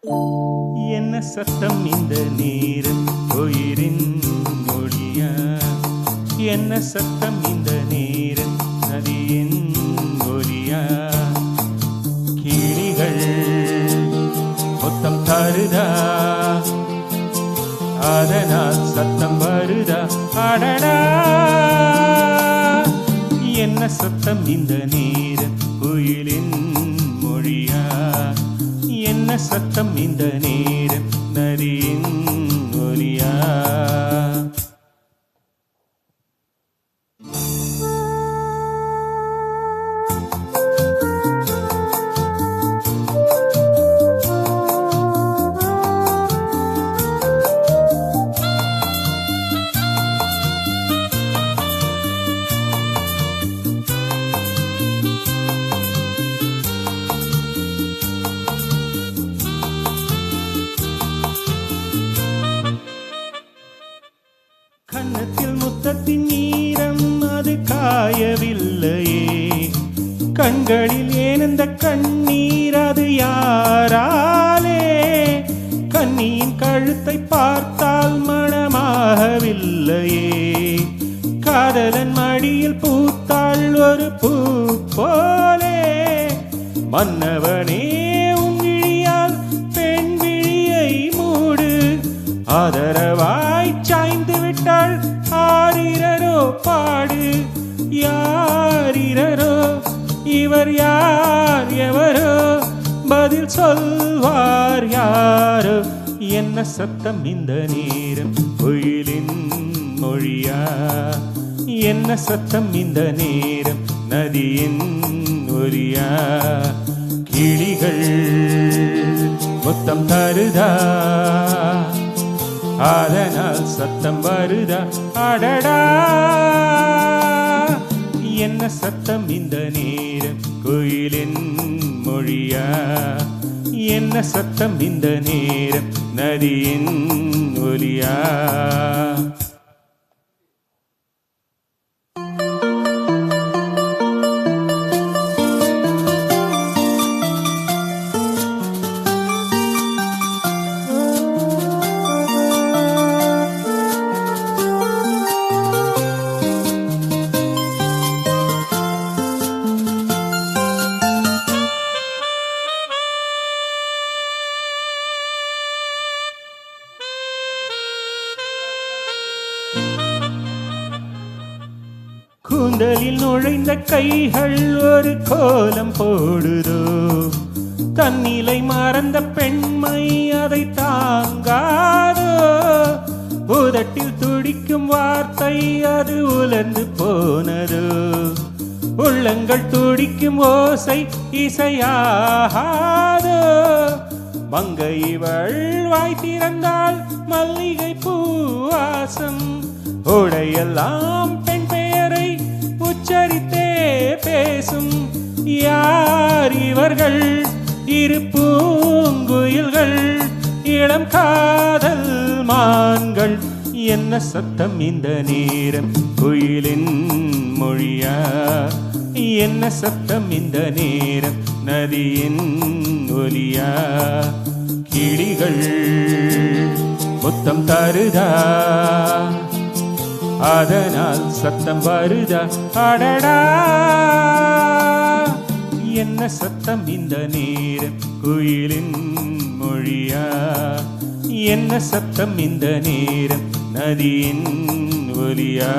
என்ன சத்தம் இந்த நேரம் உயிரின் மொழியா? என்ன சத்தம் இந்த நேரம் நதியின் ஒலியா? கிளிகள் மொத்தம் தருதா, அதனால் சத்தம் வருதா? அடடா, என்ன சத்தம் இந்த நேரம் குயிலின் மொழியா? என்ன சத்தம் இந்த நேரம் நதியின் ஒலியா? கன்னத்தில் முத்தத்தின் நீரம் அது காயவில்லையே, கண்களில் ஏனந்த கண்ணீர் அது யாராலே? கண்ணியின் கழுத்தை பார்த்தால் மனமாகவில்லையே, காதலன் மடியில் பூத்தாள் ஒரு பூ போலே. மன்னவனே உன் விழியால் பெண் விழியை மூடு, ஆதரவாய் சாய்ந்து விட்டாள் ஆரிரரோ பாடு. யாரிரரோ இவர் யார் எவரோ, பதில் சொல்வார் யாரோ? என்ன சத்தம் இந்த நேரம் குயிலின் மொழியா? என்ன சத்தம் இந்த நேரம் நதியின் ஒலியா? கிளிகள் முத்தம் தருதா, அதனால் சத்தம் வருதா? அடடா, என்ன சத்தம் இந்த நேரம் குயிலின் மொழியா? என்ன சத்தம் இந்த நேரம் நதியின் ஒலியா? கூந்தலில் நுழைந்த கைகள் ஒரு கோலம் போடுதோ, தன்னிலை மறந்த பெண்மை அதை தாங்காதோ. உதட்டில் துடிக்கும் வார்த்தை அது உலர்ந்து போனதோ, உள்ளங்கள் துடிக்கும் ஓசை இசையாகாதோ. மங்கை இவள் வாய் திறந்தால் மல்லிகை பூவாசம், உடையெல்லாம் பெண் பெயரை உச்சரித்தே பேசும். யார் இவர்கள்? இரு பூங்குயில்கள், இளம் காதல் மான்கள். என்ன சத்தம் இந்த நேரம் குயிலின் மொழியா? என்ன சத்தம் இந்த நேரம் நதியின் ஒலியா? கிளிகள் முத்தம் தருதா, அதனால் சத்தம் வருதா? அடடா, என்ன சத்தம் இந்த நேரம் குயிலின் மொழியா? என்ன சத்தம் இந்த நேரம் நதியின் ஒலியா?